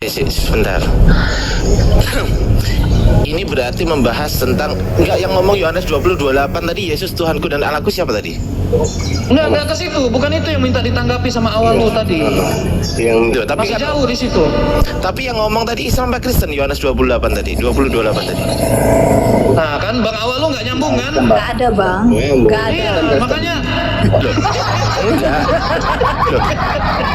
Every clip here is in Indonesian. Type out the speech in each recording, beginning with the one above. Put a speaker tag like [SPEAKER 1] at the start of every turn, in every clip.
[SPEAKER 1] Sebentar. Ini berarti membahas tentang enggak yang ngomong Yohanes 20:28 tadi Yesus Tuhanku dan Allahku siapa tadi?
[SPEAKER 2] Enggak ke situ, bukan itu yang minta ditanggapi sama awal lu tadi.
[SPEAKER 1] Yang tapi
[SPEAKER 2] Masih
[SPEAKER 1] kan,
[SPEAKER 2] jauh di situ.
[SPEAKER 1] tapi yang ngomong tadi Islam apa Kristen Yohanes 28 tadi, 20:28 tadi.
[SPEAKER 2] Nah kan Bang Awal lu nggak nyambung kan?
[SPEAKER 3] Nggak ada bang, nggak ada.
[SPEAKER 2] Iya, makanya
[SPEAKER 1] Loh, enggak. Loh,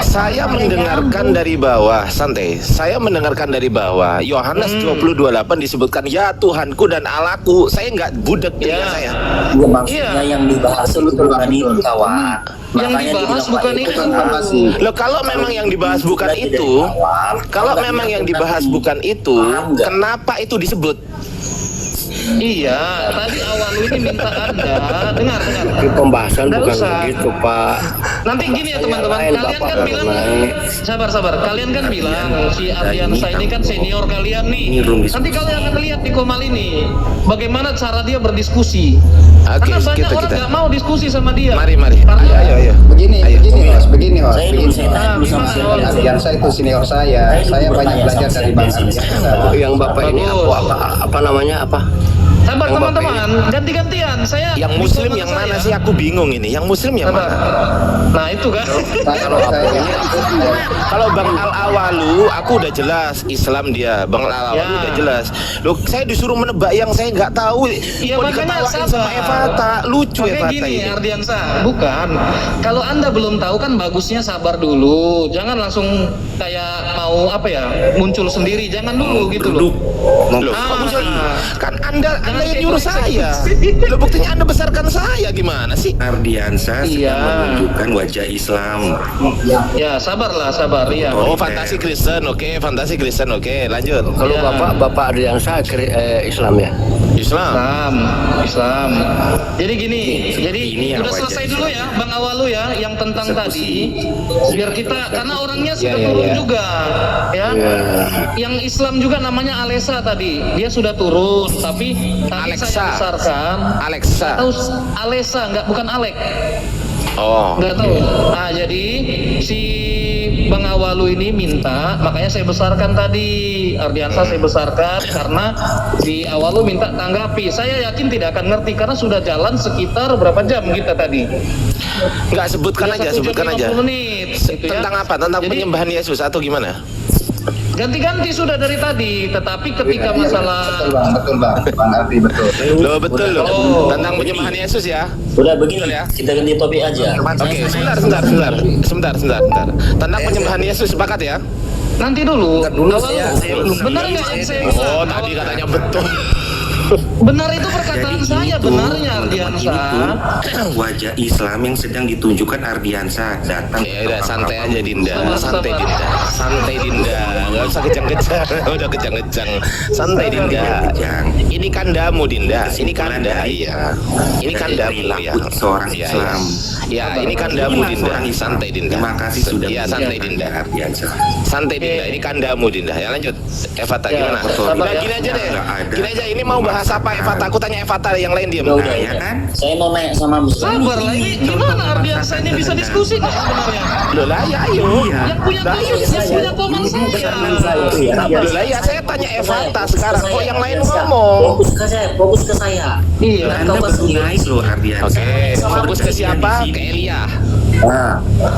[SPEAKER 1] saya mendengarkan dari bawah, santai. Saya mendengarkan dari bawah Yohanes 20:28 disebutkan ya Tuhanku dan Allahku. Saya enggak budek telinga saya.
[SPEAKER 4] Iya maksudnya yang dibahas itu bukan itu kawan.
[SPEAKER 2] yang dibahas bukan itu.
[SPEAKER 1] Loh, kalau memang yang dibahas bukan itu, kalau memang yang dibahas bukan itu, kenapa itu disebut?
[SPEAKER 2] Iya, tadi awal lu ini minta Anda dengar.
[SPEAKER 5] Pembahasan
[SPEAKER 2] Nggak
[SPEAKER 5] bukan
[SPEAKER 2] usah.
[SPEAKER 5] begitu Pak.
[SPEAKER 2] Nanti gini ya teman-teman,
[SPEAKER 5] Lain,
[SPEAKER 2] kalian
[SPEAKER 5] Bapak
[SPEAKER 2] kan
[SPEAKER 5] nggak
[SPEAKER 2] bilang
[SPEAKER 5] naik.
[SPEAKER 2] sabar. Kalian kan bilang si Ardiansa ini kan senior kalian nih. Nanti kalian akan lihat di Komal ini bagaimana cara dia berdiskusi.
[SPEAKER 1] Oke,
[SPEAKER 2] Karena banyak orang
[SPEAKER 1] kita.
[SPEAKER 2] nggak mau diskusi sama dia.
[SPEAKER 1] Mari.
[SPEAKER 2] Karena
[SPEAKER 1] Ayo.
[SPEAKER 6] Begini Mas.
[SPEAKER 4] Saya dulu saya tanya dulu sama
[SPEAKER 2] gimana, Awal?
[SPEAKER 6] Ardiansa itu senior saya. Saya banyak belajar dari Bang Ardiansa.
[SPEAKER 5] Yang Bapak ini
[SPEAKER 2] Bagus.
[SPEAKER 5] apa namanya apa?
[SPEAKER 2] sabar
[SPEAKER 5] Yang
[SPEAKER 2] teman-teman, ganti-gantian. Saya
[SPEAKER 1] Yang
[SPEAKER 2] di
[SPEAKER 1] muslim
[SPEAKER 2] Komal
[SPEAKER 1] yang mana
[SPEAKER 2] saya.
[SPEAKER 1] sih? Aku bingung ini. Yang muslim yang
[SPEAKER 2] Sabar.
[SPEAKER 1] mana?
[SPEAKER 2] Nah itu kan.
[SPEAKER 6] Kalau saya
[SPEAKER 1] Kalau Bang Al-Awalu, aku udah jelas Islam dia. Bang Al-Awalu
[SPEAKER 2] Ya.
[SPEAKER 1] udah jelas. Loh, saya disuruh menebak yang saya nggak tahu.
[SPEAKER 2] Iya
[SPEAKER 1] Kok
[SPEAKER 2] makanya
[SPEAKER 1] diketawain
[SPEAKER 2] sabar.
[SPEAKER 1] sama Evata? Lucu
[SPEAKER 2] Makanya
[SPEAKER 1] Evata
[SPEAKER 2] gini
[SPEAKER 1] ini.
[SPEAKER 2] Ardiansa, bukan. Kalau Anda belum tahu kan bagusnya sabar dulu. Jangan langsung kayak mau apa ya, muncul sendiri. Jangan dulu gitu loh.
[SPEAKER 1] Loh, kok muncul? Kan Anda
[SPEAKER 2] Jangan
[SPEAKER 1] yang
[SPEAKER 2] kayak
[SPEAKER 1] nyuruh
[SPEAKER 2] gitu.
[SPEAKER 1] saya. Loh, buktinya Anda besarkan saya gimana sih?
[SPEAKER 7] Ardiansa
[SPEAKER 2] Iya.
[SPEAKER 7] sedang menunjukkan wajah Islam.
[SPEAKER 2] Ya sabar ya.
[SPEAKER 1] Oh, fantasi Kristen, oke. Fantasi Kristen, oke. Lanjut.
[SPEAKER 5] Kalau
[SPEAKER 2] Ya.
[SPEAKER 5] Bapak Ardiansa Islam ya.
[SPEAKER 1] Islam.
[SPEAKER 2] Islam. Jadi gini,
[SPEAKER 7] Ini yang
[SPEAKER 2] udah
[SPEAKER 7] wajah
[SPEAKER 2] selesai dulu ya, Bang Awalu ya, yang tentang tadi. Biar kita, karena orangnya sudah
[SPEAKER 1] Ya.
[SPEAKER 2] turun juga, ya. Yang Islam juga namanya Alesa tadi, dia sudah turun, tapi tadi
[SPEAKER 1] Alexa.
[SPEAKER 2] saya besarkan.
[SPEAKER 1] Alexa.
[SPEAKER 2] Tahu Alesa nggak, bukan Alek.
[SPEAKER 1] Oh.
[SPEAKER 2] Nggak tahu. Nah, jadi si Bang Awalu ini minta, makanya saya besarkan tadi. Ardiansa saya besarkan karena si Awalu minta tanggapi. Saya yakin tidak akan ngerti karena sudah jalan sekitar berapa jam kita tadi.
[SPEAKER 1] Enggak, sebutkan
[SPEAKER 2] Sudah
[SPEAKER 1] aja,
[SPEAKER 2] 1 jam
[SPEAKER 1] sebutkan aja.
[SPEAKER 2] 50 menit, gitu ya.
[SPEAKER 1] Tentang apa? Tentang
[SPEAKER 2] Jadi,
[SPEAKER 1] penyembahan Yesus atau gimana?
[SPEAKER 2] ganti-ganti sudah dari tadi, tetapi ketika masalah
[SPEAKER 6] betul Bang Ardi betul.
[SPEAKER 1] Loh, betul loh.
[SPEAKER 2] Oh.
[SPEAKER 1] Tentang penyembahan Yesus ya.
[SPEAKER 4] Udah begini,
[SPEAKER 1] Betul ya?
[SPEAKER 4] kita ganti topik aja.
[SPEAKER 1] Oke, sebentar. Tentang penyembahan Yesus sepakat ya?
[SPEAKER 2] nanti dulu.
[SPEAKER 5] dulu
[SPEAKER 2] Awalu, benar nggak yang saya bilang?
[SPEAKER 1] Oh, tadi katanya betul.
[SPEAKER 2] Benar itu perkataan saya, benarnya Ardiansa.
[SPEAKER 7] Wajah Islam yang sedang ditunjukkan Ardiansa datang.
[SPEAKER 1] Ya udah, santai aja Dinda.
[SPEAKER 2] Sabar.
[SPEAKER 1] Santai Dinda. Enggak usah kejang-kejang. Udah kejang-kejang. Santai Dinda. Ini kandamu Dinda. Ini kanda. Iya. Ini kandamu ya.
[SPEAKER 7] Seorang
[SPEAKER 1] Iya,
[SPEAKER 7] Islam.
[SPEAKER 1] Ya, ini kandamu Dinda. Santai Dinda.
[SPEAKER 7] Terima kasih sudah
[SPEAKER 1] Iya, santai Dinda.
[SPEAKER 7] Ardiansa.
[SPEAKER 1] Santai Dinda. Ini kandamu Dinda. Ya lanjut. Evata
[SPEAKER 2] Ya,
[SPEAKER 1] gimana?
[SPEAKER 2] sabar
[SPEAKER 1] Udah
[SPEAKER 2] ya.
[SPEAKER 1] gini aja deh.
[SPEAKER 7] Nggak ada.
[SPEAKER 1] Gini aja, ini mau bahas apa Evata? Aku tanya Evata, yang lain diam.
[SPEAKER 4] Udah,
[SPEAKER 7] Ya kan?
[SPEAKER 4] Saya mau nanya sama
[SPEAKER 2] Sabar lah, ini gimana Ardiansa ini bisa diskusi nggak sebenarnya?
[SPEAKER 1] Loh lah ya, ayo.
[SPEAKER 2] Yang punya Komal saya.
[SPEAKER 1] Loh lah ya, saya tanya Evata sekarang. Kok yang lain ngomong?
[SPEAKER 4] Fokus ke saya.
[SPEAKER 2] Iya.
[SPEAKER 7] Anda baru naik loh Ardiansa.
[SPEAKER 1] Oke, fokus ke siapa? Ke Elia.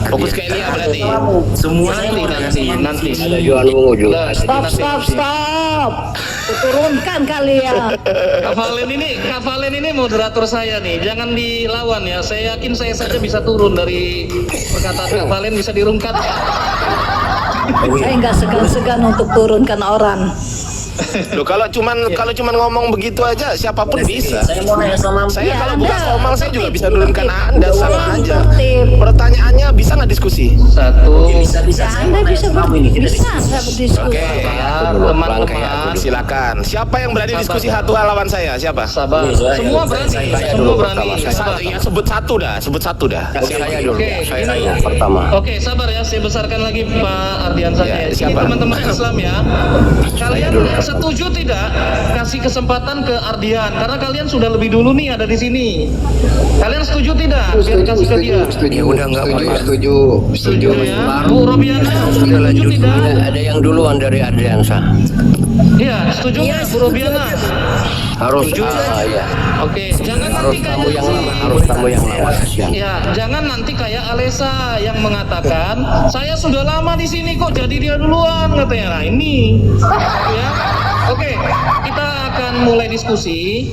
[SPEAKER 1] Fokus ke Elia berarti.
[SPEAKER 7] Semua
[SPEAKER 2] Nanti.
[SPEAKER 5] Ada Yohan Menguju.
[SPEAKER 3] Stop. Turunkan kalian.
[SPEAKER 2] Kavalen ini moderator saya nih. Jangan dilawan ya. Saya yakin saya saja bisa turun dari perkataan Kavalen, bisa dirungkat.
[SPEAKER 3] Saya nggak segan-segan untuk turunkan orang.
[SPEAKER 1] Loh, kalau cuman ngomong begitu aja siapapun bisa.
[SPEAKER 4] Saya mau nanya sama
[SPEAKER 1] Saya
[SPEAKER 3] Ya,
[SPEAKER 1] kalau
[SPEAKER 3] Anda
[SPEAKER 1] buka Komal saya juga bisa nurunkan
[SPEAKER 3] tertib.
[SPEAKER 1] Anda sama aja.
[SPEAKER 3] Tertib.
[SPEAKER 1] Pertanyaannya bisa nggak diskusi?
[SPEAKER 2] Satu.
[SPEAKER 4] bisa.
[SPEAKER 3] Ya, Anda bisa bisa nggak berdiskusi.
[SPEAKER 1] Oke,
[SPEAKER 2] Teman-teman.
[SPEAKER 1] silakan. Siapa yang berani diskusi satu lawan saya? Siapa?
[SPEAKER 2] Sabar.
[SPEAKER 4] Saya
[SPEAKER 2] Semua
[SPEAKER 4] dulu,
[SPEAKER 2] berani.
[SPEAKER 4] saya
[SPEAKER 2] Semua
[SPEAKER 5] dulu
[SPEAKER 2] berani.
[SPEAKER 5] pertama.
[SPEAKER 2] Sabar.
[SPEAKER 1] Ya, sebut satu dah.
[SPEAKER 5] Saya dulu.
[SPEAKER 2] Oke,
[SPEAKER 5] Saya
[SPEAKER 2] gini.
[SPEAKER 5] yang pertama.
[SPEAKER 2] Oke, sabar ya. Saya besarkan lagi Pak Ardiansa
[SPEAKER 1] Ya,
[SPEAKER 2] ya. Ini
[SPEAKER 1] siapa?
[SPEAKER 2] teman-teman Islam ya. Kalian setuju tidak kasih kesempatan ke Ardian karena kalian sudah lebih dulu nih ada di sini. Kalian setuju tidak? Biar kasih ke dia.
[SPEAKER 5] Ya udah nggak apa-apa.
[SPEAKER 2] Setuju ya. Bu Robiana
[SPEAKER 5] Sudah
[SPEAKER 2] setuju
[SPEAKER 5] lanjut.
[SPEAKER 2] tidak?
[SPEAKER 5] Ada yang duluan dari Ardiansa.
[SPEAKER 2] Iya, setuju nggak Bu Robiana?
[SPEAKER 5] Harus ya.
[SPEAKER 2] Oke, jangan
[SPEAKER 5] Harus
[SPEAKER 2] nanti
[SPEAKER 5] kamu yang lama.
[SPEAKER 2] kayak
[SPEAKER 5] Harus kamu yang lama. Kasihan.
[SPEAKER 2] ya, jangan nanti kayak Alesa yang mengatakan saya sudah lama di sini kok jadi dia duluan katanya. Nah ini, ya. Oke, kita akan mulai diskusi.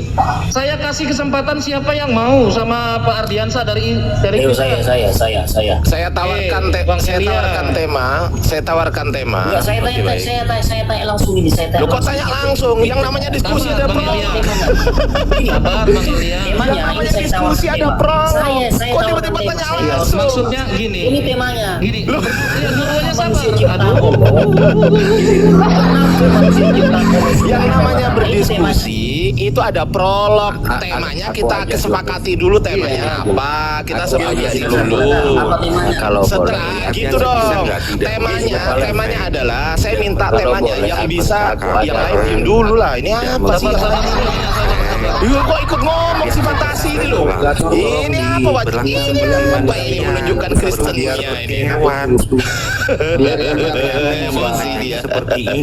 [SPEAKER 2] Saya kasih kesempatan siapa yang mau sama Pak Ardiansa dari
[SPEAKER 4] Ayo
[SPEAKER 2] kita.
[SPEAKER 4] saya.
[SPEAKER 1] Saya tawarkan
[SPEAKER 2] Bang
[SPEAKER 1] saya
[SPEAKER 2] Elia.
[SPEAKER 1] tawarkan tema. Saya tawarkan tema.
[SPEAKER 4] Enggak, saya
[SPEAKER 1] Oke, baik.
[SPEAKER 4] tanya langsung ini, saya tanya.
[SPEAKER 1] Lu kok tanya langsung? Yang namanya diskusi
[SPEAKER 2] Sabar,
[SPEAKER 1] ada
[SPEAKER 2] Bang
[SPEAKER 1] pro.
[SPEAKER 2] Elia. Sabar, Bang Elia.
[SPEAKER 4] Temanya
[SPEAKER 1] Yang
[SPEAKER 4] ini
[SPEAKER 1] namanya
[SPEAKER 4] saya
[SPEAKER 1] diskusi
[SPEAKER 4] tawarkan
[SPEAKER 1] ada
[SPEAKER 4] tema.
[SPEAKER 1] pro.
[SPEAKER 4] Saya
[SPEAKER 1] Kok
[SPEAKER 4] tawarkan
[SPEAKER 1] tiba-tiba
[SPEAKER 4] tema.
[SPEAKER 1] tanya
[SPEAKER 4] Saya-
[SPEAKER 1] langsung?
[SPEAKER 2] Maksudnya gini.
[SPEAKER 4] Ini temanya.
[SPEAKER 2] Gini. Ya, dua-duanya sabar.
[SPEAKER 4] Manusia ciptaan
[SPEAKER 2] Aduh.
[SPEAKER 4] Manusia ciptaan manusia.
[SPEAKER 1] Yang namanya
[SPEAKER 4] Ini temanya.
[SPEAKER 1] berdiskusi itu ada prolog. Temanya
[SPEAKER 5] aku
[SPEAKER 1] kita
[SPEAKER 5] aja
[SPEAKER 1] kesepakati dulu temanya apa. Kita
[SPEAKER 5] Aku
[SPEAKER 1] sepakati
[SPEAKER 5] aja
[SPEAKER 1] dulu.
[SPEAKER 4] Apa temanya?
[SPEAKER 5] Kalau
[SPEAKER 1] Setelah
[SPEAKER 5] boleh.
[SPEAKER 1] gitu
[SPEAKER 7] Bisa
[SPEAKER 1] dong.
[SPEAKER 7] nggak? Tidak.
[SPEAKER 1] Temanya adalah saya minta
[SPEAKER 5] Kalau
[SPEAKER 1] temanya
[SPEAKER 5] boleh,
[SPEAKER 1] yang
[SPEAKER 5] aku
[SPEAKER 1] bisa
[SPEAKER 5] akan
[SPEAKER 1] yang
[SPEAKER 5] akan
[SPEAKER 1] lain diem dulu lah. Ini apa sih?
[SPEAKER 2] Sabar.
[SPEAKER 1] Iya kok ikut ngomong si fantasi ini loh. Ini apa Pak? Ini apa ini menunjukkan Kristennya ini.
[SPEAKER 7] Hewan.
[SPEAKER 1] Emosi dia.
[SPEAKER 7] Seperti ini.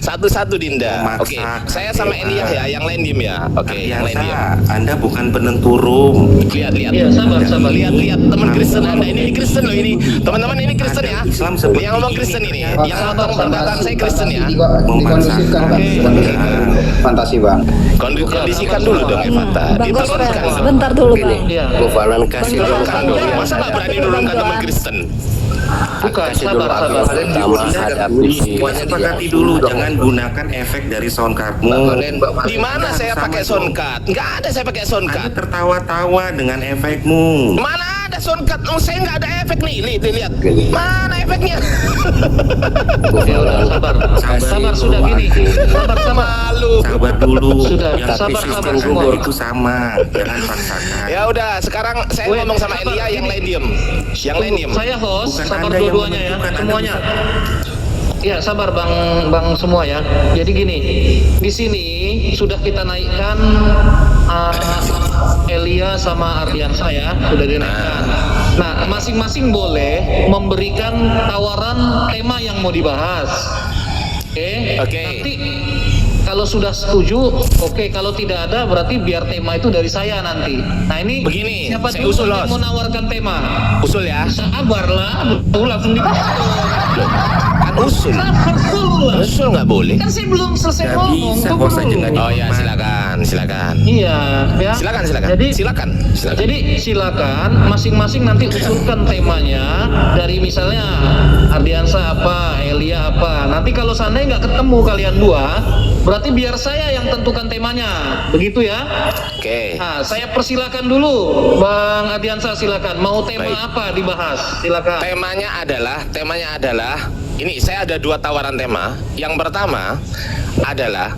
[SPEAKER 1] Satu-satu Dinda.
[SPEAKER 7] Memaksa
[SPEAKER 1] Oke, saya sama Elia ya, yang lain diem ya. Oke, yang lain diem.
[SPEAKER 7] Ardiansa, Anda bukan penentu rum.
[SPEAKER 1] Lihat.
[SPEAKER 2] Iya, sabar.
[SPEAKER 1] Lihat teman Kristen Anda ini Kristen loh ini. Teman-teman ini Kristen ya.
[SPEAKER 7] Islam seperti
[SPEAKER 1] Yang ngomong
[SPEAKER 7] ini.
[SPEAKER 1] Kristen ini. Yang ngomong perkataan saya Kristen ya.
[SPEAKER 6] Dikondusifkan Bang. Fantasi Bang.
[SPEAKER 1] Kondisikan dulu dong Evanta.
[SPEAKER 3] Bang Gospel,
[SPEAKER 1] Diturunkan.
[SPEAKER 3] sebentar dulu
[SPEAKER 5] Gini,
[SPEAKER 3] Bang.
[SPEAKER 2] Iya.
[SPEAKER 5] Bu Falan kasih dulu
[SPEAKER 1] Turunkan dulu.
[SPEAKER 5] yang
[SPEAKER 1] Masa nggak berani turunkan teman Kristen?
[SPEAKER 2] Bukan,
[SPEAKER 5] kasih dulu
[SPEAKER 2] sabar.
[SPEAKER 5] pertama hadapi si
[SPEAKER 7] Sepakati dulu, jangan gunakan efek dari sound cardmu.
[SPEAKER 1] Di mana saya pakai sound card? Nggak ada saya pakai sound
[SPEAKER 7] Anda
[SPEAKER 1] card.
[SPEAKER 7] tertawa-tawa dengan efekmu.
[SPEAKER 1] Mana ada sound card? Oh, saya nggak ada efek nih. Lihat. Mana efeknya?
[SPEAKER 5] Bu Falan.
[SPEAKER 2] Sabar sudah gini. Sabar.
[SPEAKER 1] Malu.
[SPEAKER 7] Sabar dulu.
[SPEAKER 2] Sudah,
[SPEAKER 7] Yang
[SPEAKER 2] sabar
[SPEAKER 7] sistem
[SPEAKER 2] semua.
[SPEAKER 7] Anda itu sama. Jangan paksakan.
[SPEAKER 1] Ya udah, sekarang saya
[SPEAKER 2] Wait,
[SPEAKER 1] ngomong sama
[SPEAKER 2] sabar,
[SPEAKER 1] Elia, yang
[SPEAKER 2] gini.
[SPEAKER 1] lain diem. Yang lain diem.
[SPEAKER 2] Saya host,
[SPEAKER 7] Bukan
[SPEAKER 2] sabar
[SPEAKER 7] Anda yang
[SPEAKER 2] dua-duanya ya,
[SPEAKER 7] menentukan, Anda
[SPEAKER 2] semuanya. Ya sabar bang semua ya. Jadi gini, di sini sudah kita naikkan Elia sama Ardiansa ya, sudah dinaikkan. Nah, masing-masing boleh memberikan tawaran tema yang mau dibahas. Oke.
[SPEAKER 1] Oke.
[SPEAKER 2] Nanti kalau sudah setuju, oke. Kalau tidak ada, berarti biar tema itu dari saya nanti. Nah ini
[SPEAKER 1] Begini,
[SPEAKER 2] siapa
[SPEAKER 1] saya
[SPEAKER 2] dulu
[SPEAKER 1] usul,
[SPEAKER 2] yang
[SPEAKER 1] Los.
[SPEAKER 2] menawarkan tema?
[SPEAKER 1] Usul ya.
[SPEAKER 2] Sabarlah, betul langsung dipotong.
[SPEAKER 1] Kan usul.
[SPEAKER 2] Sabar dulu lah.
[SPEAKER 1] Usul nggak boleh.
[SPEAKER 2] Kan saya belum selesai
[SPEAKER 7] Nggak
[SPEAKER 2] ngomong.
[SPEAKER 7] bisa,
[SPEAKER 2] tunggu
[SPEAKER 7] bos, aja
[SPEAKER 2] dulu.
[SPEAKER 7] nggak
[SPEAKER 1] Oh ya, silakan.
[SPEAKER 2] Iya, ya.
[SPEAKER 1] Silakan.
[SPEAKER 2] Jadi
[SPEAKER 1] Silakan.
[SPEAKER 2] Jadi silakan masing-masing nanti usulkan temanya dari misalnya Ardiansa apa, Elia apa. Nanti kalau seandainya nggak ketemu kalian dua, berarti biar saya yang tentukan temanya. Begitu ya?
[SPEAKER 1] Oke.
[SPEAKER 2] Nah, saya persilakan dulu, Bang Ardiansa silakan. Mau tema
[SPEAKER 1] Baik.
[SPEAKER 2] apa dibahas? Silakan.
[SPEAKER 1] Temanya adalah ini saya ada 2 tawaran tema. Yang pertama adalah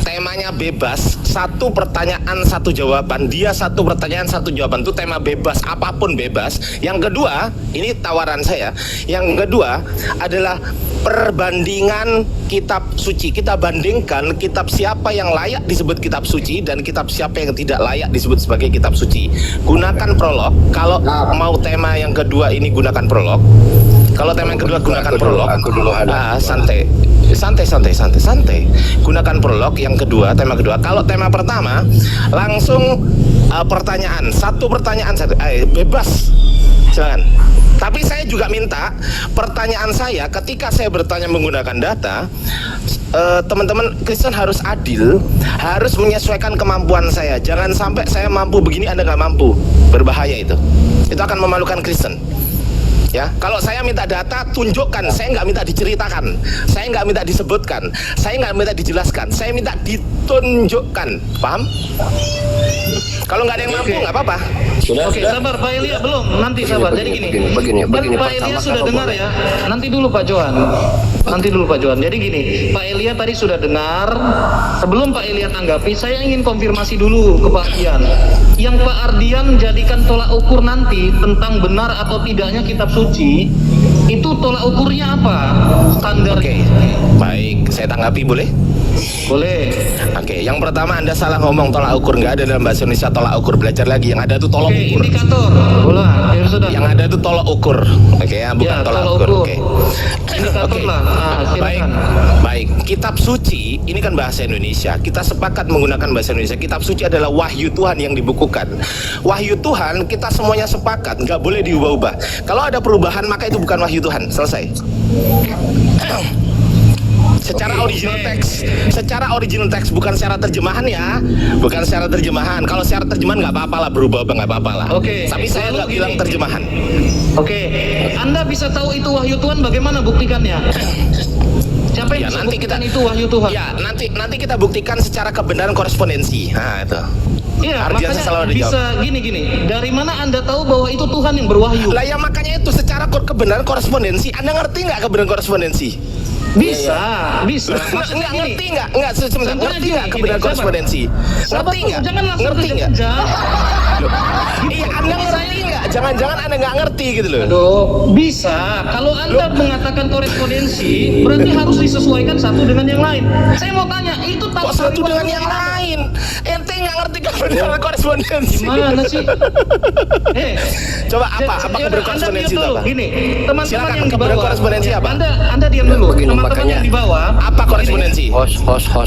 [SPEAKER 1] temanya bebas, 1 pertanyaan 1 jawaban. Dia 1 pertanyaan 1 jawaban, itu tema bebas, apapun bebas. Yang kedua, ini tawaran saya. Yang kedua adalah perbandingan kitab suci. Kita bandingkan kitab siapa yang layak disebut kitab suci dan kitab siapa yang tidak layak disebut sebagai kitab suci. Gunakan prolog. Kalau mau tema yang kedua ini gunakan prolog. Kalau tema yang kedua gunakan prolog.
[SPEAKER 5] Aku dulu ada.
[SPEAKER 1] Santai. Gunakan prolog yang kedua, tema kedua. Kalau tema pertama langsung pertanyaan. 1 pertanyaan bebas. Silakan. Tapi saya juga minta pertanyaan saya ketika saya bertanya menggunakan data, teman-teman Kristen harus adil, harus menyesuaikan kemampuan saya. Jangan sampai saya mampu begini Anda nggak mampu, berbahaya itu. Itu akan memalukan Kristen. Ya, kalau saya minta data, tunjukkan. Saya nggak minta diceritakan, saya nggak minta disebutkan, saya nggak minta dijelaskan, saya minta ditunjukkan. Paham? Kalau nggak ada yang mampu nggak apa-apa.
[SPEAKER 2] Oke, sabar Pak Elia belum. Nanti sabar. Jadi gini.
[SPEAKER 5] Begini,
[SPEAKER 2] Kan Pak
[SPEAKER 5] pertama
[SPEAKER 2] Elia sudah
[SPEAKER 5] kalau
[SPEAKER 2] dengar
[SPEAKER 5] boleh.
[SPEAKER 2] ya. Nanti dulu Pak Johan. Jadi gini, Pak Elia tadi sudah dengar. Sebelum Pak Elia tanggapi, saya ingin konfirmasi dulu ke Pak Ardian. Yang Pak Ardian jadikan tolak ukur nanti tentang benar atau tidaknya kitab suci, itu tolak ukurnya apa? Standar.
[SPEAKER 1] Oke, baik. Saya tanggapi boleh?
[SPEAKER 2] Boleh.
[SPEAKER 1] Oke, yang pertama Anda salah ngomong tolak ukur, nggak ada dalam bahasa Indonesia tolak ukur, belajar lagi. Yang ada tuh tolak
[SPEAKER 2] Oke,
[SPEAKER 1] ukur.
[SPEAKER 2] indikator. Bola, ya sudah.
[SPEAKER 1] Yang ada tuh tolak ukur. Oke ya, bukan
[SPEAKER 2] Ya,
[SPEAKER 1] tolak
[SPEAKER 2] tolak
[SPEAKER 1] ukur.
[SPEAKER 2] ukur.
[SPEAKER 1] Oke.
[SPEAKER 2] Indikator lah. Ah,
[SPEAKER 1] Baik,
[SPEAKER 2] silakan.
[SPEAKER 1] baik. Kitab suci ini kan bahasa Indonesia. Kita sepakat menggunakan bahasa Indonesia. Kitab suci adalah wahyu Tuhan yang dibukukan. Wahyu Tuhan kita semuanya sepakat, nggak boleh diubah-ubah. Kalau ada perubahan maka itu bukan wahyu Tuhan. Selesai. Secara original teks, bukan secara terjemahan ya, bukan secara terjemahan. Kalau secara terjemahan nggak apa-apa lah, berubah nggak apa-apa lah.
[SPEAKER 2] Oke,
[SPEAKER 1] Tapi saya
[SPEAKER 2] lalu
[SPEAKER 1] nggak
[SPEAKER 2] gini.
[SPEAKER 1] bilang terjemahan.
[SPEAKER 2] Oke, Anda bisa tahu itu wahyu Tuhan bagaimana buktikannya? Siapa
[SPEAKER 1] Ya,
[SPEAKER 2] yang bisa
[SPEAKER 1] nanti
[SPEAKER 2] buktikan
[SPEAKER 1] kita-
[SPEAKER 2] itu wahyu Tuhan?
[SPEAKER 1] Ya, nanti kita buktikan secara kebenaran korespondensi. Nah, itu.
[SPEAKER 2] Iya,
[SPEAKER 1] Ardiansa selalu
[SPEAKER 2] makanya
[SPEAKER 1] ada
[SPEAKER 2] bisa gini. Dari mana Anda tahu bahwa itu Tuhan yang berwahyu?
[SPEAKER 1] Lah ya makanya itu secara kebenaran korespondensi. Anda ngerti nggak kebenaran korespondensi?
[SPEAKER 2] Bisa.
[SPEAKER 1] Nggak ngerti nggak? Nggak sebentar.
[SPEAKER 2] Contohnya
[SPEAKER 1] Ngerti nggak
[SPEAKER 2] gini,
[SPEAKER 1] kebenaran
[SPEAKER 2] sabar.
[SPEAKER 1] korespondensi?
[SPEAKER 2] Sabar
[SPEAKER 1] Ngerti
[SPEAKER 2] tuh,
[SPEAKER 1] nggak?
[SPEAKER 2] jangan langsung
[SPEAKER 1] Ngerti nggak?
[SPEAKER 2] kejar.
[SPEAKER 1] Iya, Anda ngerti nggak? Jangan-jangan Anda nggak ngerti gitu loh.
[SPEAKER 2] Aduh, bisa. Kalau Anda mengatakan korespondensi, berarti harus disesuaikan satu dengan yang lain. Saya mau tanya, itu tahu
[SPEAKER 1] Kok satu dengan yang lain? Ente nggak ngerti kebenaran korespondensi.
[SPEAKER 2] Gimana sih?
[SPEAKER 1] Coba apa
[SPEAKER 2] Anda
[SPEAKER 1] kebenaran korespondensi itu
[SPEAKER 2] diam dulu.
[SPEAKER 1] apa?
[SPEAKER 2] Gini, teman-teman
[SPEAKER 1] Silakan,
[SPEAKER 2] yang di
[SPEAKER 1] kebenaran
[SPEAKER 2] bawah.
[SPEAKER 1] korespondensi apa?
[SPEAKER 2] Anda diam dulu.
[SPEAKER 5] Begini,
[SPEAKER 2] Teman-teman
[SPEAKER 5] makanya-
[SPEAKER 2] yang di bawah.
[SPEAKER 1] Apa korespondensi?
[SPEAKER 5] Host.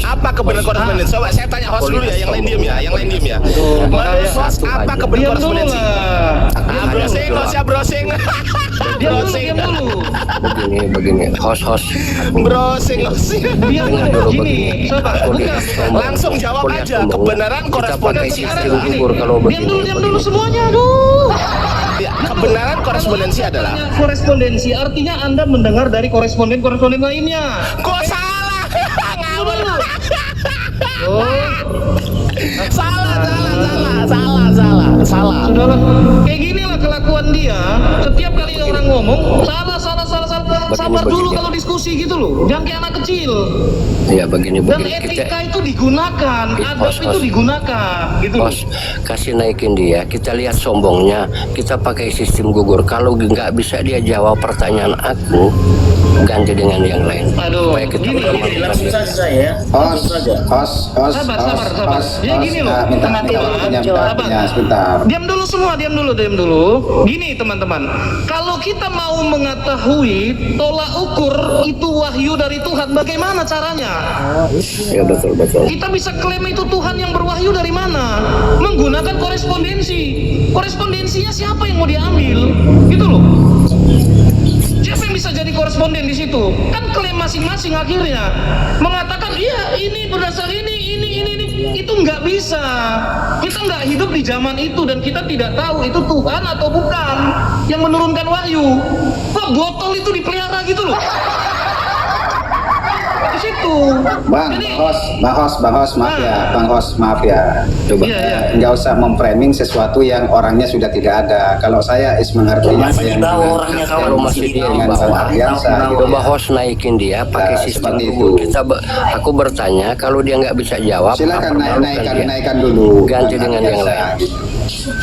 [SPEAKER 1] Apa kebenaran korespondensi? Coba saya tanya host dulu ya, yang lain diem ya, Menurut
[SPEAKER 2] makanya
[SPEAKER 1] host apa kebenaran
[SPEAKER 2] Diam dulu
[SPEAKER 1] korespondensi?
[SPEAKER 2] lah.
[SPEAKER 1] Browsing, host ya browsing.
[SPEAKER 2] Diam dulu.
[SPEAKER 5] Begini, host.
[SPEAKER 1] Browsing.
[SPEAKER 2] Diam
[SPEAKER 5] Dengar
[SPEAKER 2] dulu.
[SPEAKER 5] dulu
[SPEAKER 2] Gini,
[SPEAKER 5] begini.
[SPEAKER 2] coba.
[SPEAKER 5] Kuliah sombong.
[SPEAKER 1] Langsung jawab
[SPEAKER 5] Kuliah
[SPEAKER 1] aja,
[SPEAKER 5] sombong.
[SPEAKER 1] kebenaran
[SPEAKER 5] Kita
[SPEAKER 1] korespondensi
[SPEAKER 5] pakai
[SPEAKER 1] adalah
[SPEAKER 5] sistem gugur kalau
[SPEAKER 2] Diam
[SPEAKER 5] begini.
[SPEAKER 2] dulu semuanya. Aduh.
[SPEAKER 1] Ya, kebenaran korespondensi adalah
[SPEAKER 2] Korespondensi artinya Anda mendengar dari koresponden lainnya.
[SPEAKER 1] kok salah? Ngawur.
[SPEAKER 2] Oh,
[SPEAKER 1] Salah.
[SPEAKER 2] sudahlah. Kayak gini lah kelakuan dia. Setiap kali orang ngomong, salah. Sabar dulu kalau diskusi gitu loh. Jangan kayak anak kecil.
[SPEAKER 5] Ya begini
[SPEAKER 2] Dan
[SPEAKER 5] kita
[SPEAKER 2] etika itu digunakan, adab
[SPEAKER 5] Host.
[SPEAKER 2] itu digunakan, gitu loh.
[SPEAKER 5] host kasih naikin dia, kita lihat sombongnya, kita pakai sistem gugur. Kalau nggak bisa dia jawab pertanyaan aku, ganti dengan yang lain.
[SPEAKER 2] Aduh,
[SPEAKER 5] Supaya kita
[SPEAKER 2] gini.
[SPEAKER 4] Langsung saja saya.
[SPEAKER 6] Host.
[SPEAKER 2] Sabar. Ya gini loh,
[SPEAKER 6] minta
[SPEAKER 2] teman-teman.
[SPEAKER 6] waktunya sebentar.
[SPEAKER 2] Diam dulu semua, diam dulu. Gini teman-teman, kalau kita mau mengetahui tolak ukur itu wahyu dari Tuhan, bagaimana caranya?
[SPEAKER 5] Ya betul.
[SPEAKER 2] Kita bisa klaim itu Tuhan yang berwahyu dari mana? Menggunakan korespondensi. Korespondensinya siapa yang mau diambil? Gitu loh. Siapa yang bisa jadi koresponden di situ? Kan klaim masing-masing akhirnya mengatakan iya ini berdasar ini. Itu nggak bisa. Kita nggak hidup di zaman itu dan kita tidak tahu itu Tuhan atau bukan yang menurunkan wahyu. Kok botol itu dipelihara gitu loh? Di situ.
[SPEAKER 6] Bang host, maaf ya.
[SPEAKER 5] Coba.
[SPEAKER 2] Iya.
[SPEAKER 6] Nggak usah memframing sesuatu yang orangnya sudah tidak ada. Kalau saya mengerti apa
[SPEAKER 4] Masih di
[SPEAKER 6] yang
[SPEAKER 4] bawah orangnya kawan.
[SPEAKER 5] Kalau masih dia di
[SPEAKER 6] dengan
[SPEAKER 5] bawah,
[SPEAKER 6] Ardiansa, gitu.
[SPEAKER 5] coba host naikin dia pakai
[SPEAKER 6] Nah,
[SPEAKER 5] sistem
[SPEAKER 6] seperti
[SPEAKER 5] gugur.
[SPEAKER 6] itu.
[SPEAKER 5] Aku bertanya, kalau dia nggak bisa jawab,
[SPEAKER 6] Silakan
[SPEAKER 5] permalukan dia.
[SPEAKER 6] naikkan dulu.
[SPEAKER 5] Ganti
[SPEAKER 6] Bang
[SPEAKER 5] dengan yang
[SPEAKER 6] Ardiansa.
[SPEAKER 5] lain.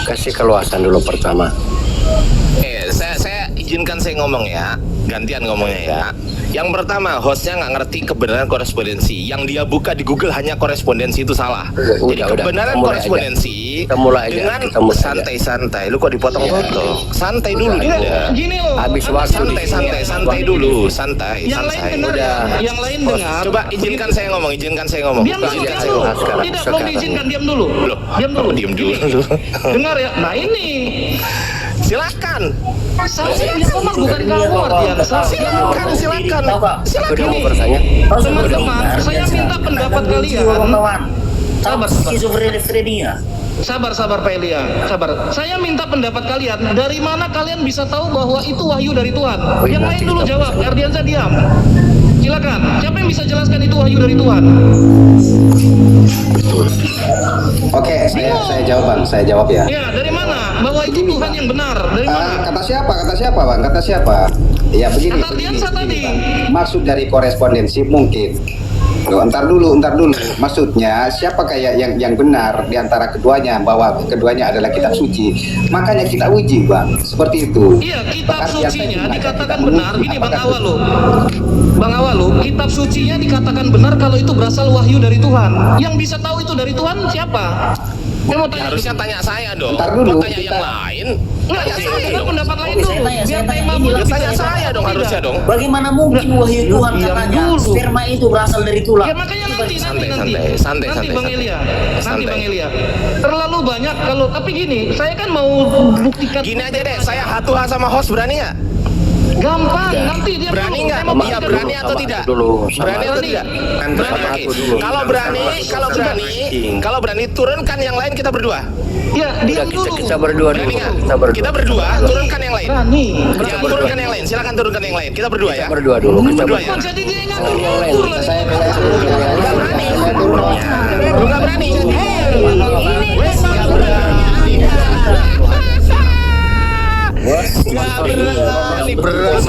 [SPEAKER 5] Kasih keluasan dulu pertama.
[SPEAKER 1] Saya izinkan saya ngomong ya, gantian ngomongnya ya. Yang pertama, hostnya nggak ngerti kebenaran korespondensi. Yang dia buka di Google hanya korespondensi itu salah. Jadi
[SPEAKER 5] Udah.
[SPEAKER 1] kebenaran
[SPEAKER 5] Kita mulai
[SPEAKER 1] korespondensi
[SPEAKER 5] Kita mulai aja.
[SPEAKER 1] dengan
[SPEAKER 5] Kita mulai aja.
[SPEAKER 1] santai-santai. Lu kok dipotong-potong? Santai dulu
[SPEAKER 5] Udah.
[SPEAKER 1] dia.
[SPEAKER 2] Gini loh.
[SPEAKER 5] Habis
[SPEAKER 2] Anda
[SPEAKER 5] waktu di
[SPEAKER 1] Santai
[SPEAKER 5] sini.
[SPEAKER 1] dulu, santai.
[SPEAKER 2] Yang lain dengar
[SPEAKER 5] Udah.
[SPEAKER 2] ya. Yang lain dengar.
[SPEAKER 1] Coba izinkan saya ngomong.
[SPEAKER 2] Diam dulu,
[SPEAKER 1] Izinkan
[SPEAKER 2] diam
[SPEAKER 1] saya
[SPEAKER 2] dulu.
[SPEAKER 1] ngomong.
[SPEAKER 5] Sekarang.
[SPEAKER 2] Tidak, belum diizinkan, diam dulu.
[SPEAKER 1] Loh,
[SPEAKER 2] Diam dulu.
[SPEAKER 1] diem
[SPEAKER 2] Gini,
[SPEAKER 1] dulu.
[SPEAKER 2] Dengar ya. Nah ini.
[SPEAKER 1] Silakan.
[SPEAKER 2] Saya ngomong bukan kamu Ardiansa.
[SPEAKER 1] Silakan.
[SPEAKER 5] Udah mau
[SPEAKER 2] Gini.
[SPEAKER 5] bertanya?
[SPEAKER 2] Teman-teman, saya minta pendapat kalian. Sabar.
[SPEAKER 4] Skizofrenia.
[SPEAKER 2] Sabar Pak Elia. Sabar. Saya minta pendapat kalian. Dari mana kalian bisa tahu bahwa itu wahyu dari Tuhan? Yang lain dulu jawab. Ardiansa diam. Silakan. Siapa yang bisa jelaskan itu wahyu dari Tuhan?
[SPEAKER 6] Oke, saya jawab bang, saya jawab ya.
[SPEAKER 2] Ya, dari mana? Bahwa itu Tuhan yang benar. Dari mana?
[SPEAKER 6] Kata siapa bang? Kata siapa? Ya begini.
[SPEAKER 2] Kata Ardiansa tadi.
[SPEAKER 6] Bang. Maksud dari korespondensi mungkin. Loh, entar dulu. Maksudnya siapa kayak yang benar di antara keduanya, bahwa keduanya adalah kitab suci. Makanya kita uji bang, seperti itu.
[SPEAKER 2] Iya, kitab
[SPEAKER 6] Bahkan Ardiansa
[SPEAKER 2] sucinya
[SPEAKER 6] mengatakan
[SPEAKER 2] dikatakan
[SPEAKER 6] kita
[SPEAKER 2] benar.
[SPEAKER 6] menguji
[SPEAKER 2] Gini Bang
[SPEAKER 6] apakah
[SPEAKER 2] Awal loh. Bang Awalu, kitab sucinya dikatakan benar kalau itu berasal wahyu dari Tuhan. Yang bisa tahu itu dari Tuhan siapa? Saya mau tanya.
[SPEAKER 1] Harusnya tanya saya dong.
[SPEAKER 6] Ntar dulu,
[SPEAKER 1] Kok tanya yang
[SPEAKER 6] kita-
[SPEAKER 1] lain?
[SPEAKER 2] Nggak,
[SPEAKER 1] Tanya
[SPEAKER 2] saya
[SPEAKER 1] saya
[SPEAKER 2] dengar
[SPEAKER 1] dong.
[SPEAKER 2] pendapat lain
[SPEAKER 4] Oke,
[SPEAKER 2] dulu.
[SPEAKER 4] saya tanya
[SPEAKER 2] Biar tema
[SPEAKER 4] ini.
[SPEAKER 2] bulan
[SPEAKER 1] Ya, tanya
[SPEAKER 2] bisa
[SPEAKER 1] saya dong,
[SPEAKER 2] tidak.
[SPEAKER 1] harusnya dong.
[SPEAKER 4] Bagaimana mungkin wahyu Tuhan
[SPEAKER 2] Diam
[SPEAKER 4] katanya
[SPEAKER 2] dulu.
[SPEAKER 4] sperma itu berasal dari tulang?
[SPEAKER 2] Ya makanya nanti
[SPEAKER 1] Santai,
[SPEAKER 2] nanti
[SPEAKER 1] santai,
[SPEAKER 2] nanti Bang
[SPEAKER 1] santai.
[SPEAKER 2] Elia, nanti
[SPEAKER 1] Santai.
[SPEAKER 2] Bang Elia. Terlalu banyak kalau tapi gini, saya kan mau buktikan.
[SPEAKER 1] Gini aja deh, saya hatuha sama host, berani nggak?
[SPEAKER 2] Gampang, nanti dia
[SPEAKER 1] Berani
[SPEAKER 2] dulu.
[SPEAKER 1] nggak?
[SPEAKER 2] Saya mau
[SPEAKER 1] Iya,
[SPEAKER 2] buktikan
[SPEAKER 1] berani
[SPEAKER 2] dulu.
[SPEAKER 1] atau
[SPEAKER 5] Sama
[SPEAKER 1] tidak?
[SPEAKER 5] dulu, sama
[SPEAKER 1] Berani atau
[SPEAKER 2] dulu.
[SPEAKER 1] tidak?
[SPEAKER 2] Berani.
[SPEAKER 1] Oke.
[SPEAKER 7] dulu.
[SPEAKER 1] Kalau berani, kalau berani turunkan yang lain kita berdua.
[SPEAKER 2] Ya, dia
[SPEAKER 5] Udah,
[SPEAKER 2] dulu.
[SPEAKER 5] kita berdua
[SPEAKER 1] Berani
[SPEAKER 5] dulu.
[SPEAKER 1] nggak? Kita berdua, turunkan yang lain.
[SPEAKER 2] Berani.
[SPEAKER 1] Ya, turunkan yang lain. Silakan turunkan yang lain. Kita berdua ya.
[SPEAKER 5] Kita berdua dulu. Kita
[SPEAKER 1] Berdua
[SPEAKER 5] berdua.
[SPEAKER 1] ya.
[SPEAKER 2] Jadi dia nggak
[SPEAKER 5] Kalau yang lain,
[SPEAKER 2] turun lagi.
[SPEAKER 4] Saya turun yang lain.
[SPEAKER 1] Nggak berani. Lu nggak berani.
[SPEAKER 3] Ini
[SPEAKER 1] Wes,
[SPEAKER 3] kan
[SPEAKER 1] nggak
[SPEAKER 3] baru
[SPEAKER 1] berani.
[SPEAKER 5] Nggak
[SPEAKER 1] berani. Berat.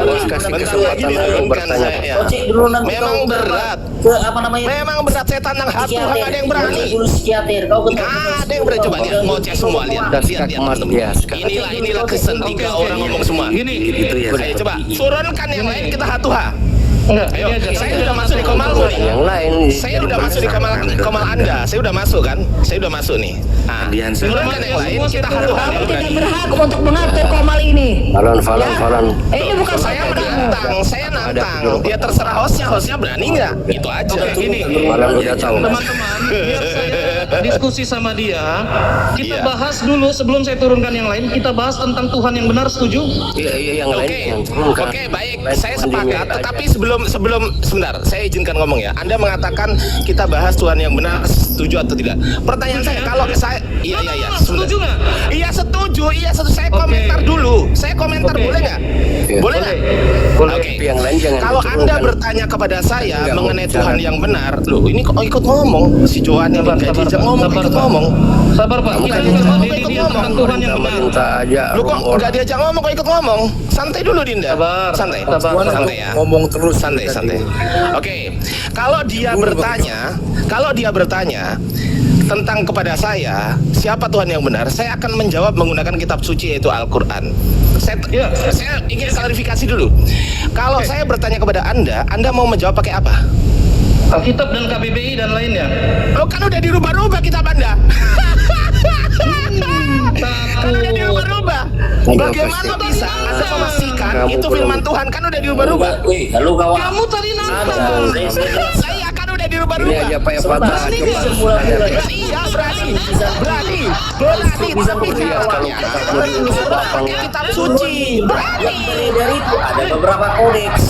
[SPEAKER 5] Bos, kasih
[SPEAKER 1] Bentar
[SPEAKER 5] kesempatan
[SPEAKER 1] lagi
[SPEAKER 5] aku
[SPEAKER 1] diturunkan
[SPEAKER 5] bertanya.
[SPEAKER 1] saya.
[SPEAKER 4] Oh, cek dulu nanti
[SPEAKER 1] Memang
[SPEAKER 4] kau ke-
[SPEAKER 1] berat.
[SPEAKER 4] ke apa namanya?
[SPEAKER 1] Memang berat, saya tantang hati, nggak ada yang berani.
[SPEAKER 4] Cek dulu psikiater. Kau ke
[SPEAKER 1] Nggak ada yang berani. Coba lihat, ngoceh semua, lihat,
[SPEAKER 5] Udah
[SPEAKER 1] lihat,
[SPEAKER 5] skak mat,
[SPEAKER 1] teman-teman.
[SPEAKER 5] ya, skak.
[SPEAKER 1] Inilah kesen tiga orang ngomong semua.
[SPEAKER 2] Gini.
[SPEAKER 7] Gitu ya.
[SPEAKER 1] Ayo coba, turunkan yang lain, kita hatuha.
[SPEAKER 2] Enggak,
[SPEAKER 1] Ayo,
[SPEAKER 2] ini aja.
[SPEAKER 1] saya udah masuk di komalmu nih.
[SPEAKER 5] Yang lain.
[SPEAKER 1] Saya udah masuk di komal Anda. Saya udah masuk kan? Saya udah masuk nih. Nah,
[SPEAKER 7] Ardiansa.
[SPEAKER 1] turunkan yang lain, kita hatuha.
[SPEAKER 3] kamu tidak berhak untuk mengatur komal ini.
[SPEAKER 5] Falan,
[SPEAKER 3] Ya.
[SPEAKER 5] falan.
[SPEAKER 3] Ini bukan
[SPEAKER 1] Saya
[SPEAKER 3] bagian kamu.
[SPEAKER 1] menantang, saya nantang. Dia terserah hostnya berani nggak? Itu aja.
[SPEAKER 2] Gini.
[SPEAKER 5] Falan udah tahu.
[SPEAKER 2] Teman-teman, biar saya diskusi sama dia. Kita
[SPEAKER 1] Iya.
[SPEAKER 2] bahas dulu sebelum saya turunkan yang lain. Kita bahas tentang Tuhan yang benar, setuju?
[SPEAKER 5] Iya, iya, yang lain.
[SPEAKER 1] Oke,
[SPEAKER 5] yang turunkan.
[SPEAKER 1] oke, baik.
[SPEAKER 5] Lain
[SPEAKER 1] Saya
[SPEAKER 5] cuma
[SPEAKER 1] sepakat.
[SPEAKER 5] diminta aja.
[SPEAKER 1] Tetapi sebelum sebentar, saya izinkan ngomong ya. Anda mengatakan kita bahas Tuhan yang benar, setuju atau tidak? Pertanyaan saya, kalau saya, iya,
[SPEAKER 2] Setuju nggak?
[SPEAKER 1] Iya setuju, iya setuju. Saya
[SPEAKER 2] Oke.
[SPEAKER 1] komentar dulu. Saya komentar
[SPEAKER 2] Oke.
[SPEAKER 1] boleh nggak?
[SPEAKER 5] Iya.
[SPEAKER 1] Boleh nggak?
[SPEAKER 2] Boleh.
[SPEAKER 1] Oke.
[SPEAKER 5] Tapi yang lain jangan
[SPEAKER 1] Kalau
[SPEAKER 5] diturunkan.
[SPEAKER 1] Anda bertanya kepada saya
[SPEAKER 5] Enggak,
[SPEAKER 1] mengenai
[SPEAKER 5] mau
[SPEAKER 1] Tuhan
[SPEAKER 5] bicara.
[SPEAKER 1] yang benar, loh ini kok ikut ngomong si Johan yang nggak diajak ngomong, ikut ngomong.
[SPEAKER 2] Sabar Pak,
[SPEAKER 5] Kamu
[SPEAKER 2] kita
[SPEAKER 5] kan
[SPEAKER 2] juga
[SPEAKER 5] minta-
[SPEAKER 2] mau
[SPEAKER 1] kamu
[SPEAKER 2] dididik
[SPEAKER 1] ikut
[SPEAKER 2] dia tentang
[SPEAKER 1] ngomong.
[SPEAKER 2] Tuhan yang benar.
[SPEAKER 5] Minta aja.
[SPEAKER 1] Lu kok
[SPEAKER 5] rumor.
[SPEAKER 1] nggak diajak ngomong, kok ikut ngomong? Santai dulu Dinda.
[SPEAKER 2] Sabar,
[SPEAKER 1] Santai.
[SPEAKER 2] sabar.
[SPEAKER 1] Santai ya.
[SPEAKER 8] ngomong terus
[SPEAKER 1] Santai, santai. Oke. Kalau dia bertanya tentang kepada saya, siapa Tuhan yang benar? Saya akan menjawab menggunakan kitab suci yaitu Al-Qur'an.
[SPEAKER 2] Iya.
[SPEAKER 1] Saya ingin klarifikasi dulu. Kalau saya bertanya kepada Anda mau menjawab pakai apa?
[SPEAKER 2] Alkitab dan KBBI dan lainnya.
[SPEAKER 1] Oh, kan udah dirubah-rubah kitab Anda. Kan udah dirubah-rubah. Bagaimana bisa Anda memastikan
[SPEAKER 5] Kamu
[SPEAKER 1] itu
[SPEAKER 5] belum-
[SPEAKER 1] firman Tuhan? Kan udah dirubah-rubah.
[SPEAKER 4] Wih, halo kawan.
[SPEAKER 2] Kamu tadi nantang.
[SPEAKER 1] Saya kan udah
[SPEAKER 5] Ini
[SPEAKER 1] dirubah-rubah.
[SPEAKER 5] aja Pak yang patah.
[SPEAKER 2] Berani
[SPEAKER 5] Coba.
[SPEAKER 2] nggak?
[SPEAKER 4] Mula-mula.
[SPEAKER 1] Iya, berani.
[SPEAKER 4] Bisa
[SPEAKER 1] Tapi
[SPEAKER 4] berdiri
[SPEAKER 1] caranya
[SPEAKER 4] kalau
[SPEAKER 1] pakai kitab suci. Berani.
[SPEAKER 4] Yang beredar itu ada beberapa kodeks.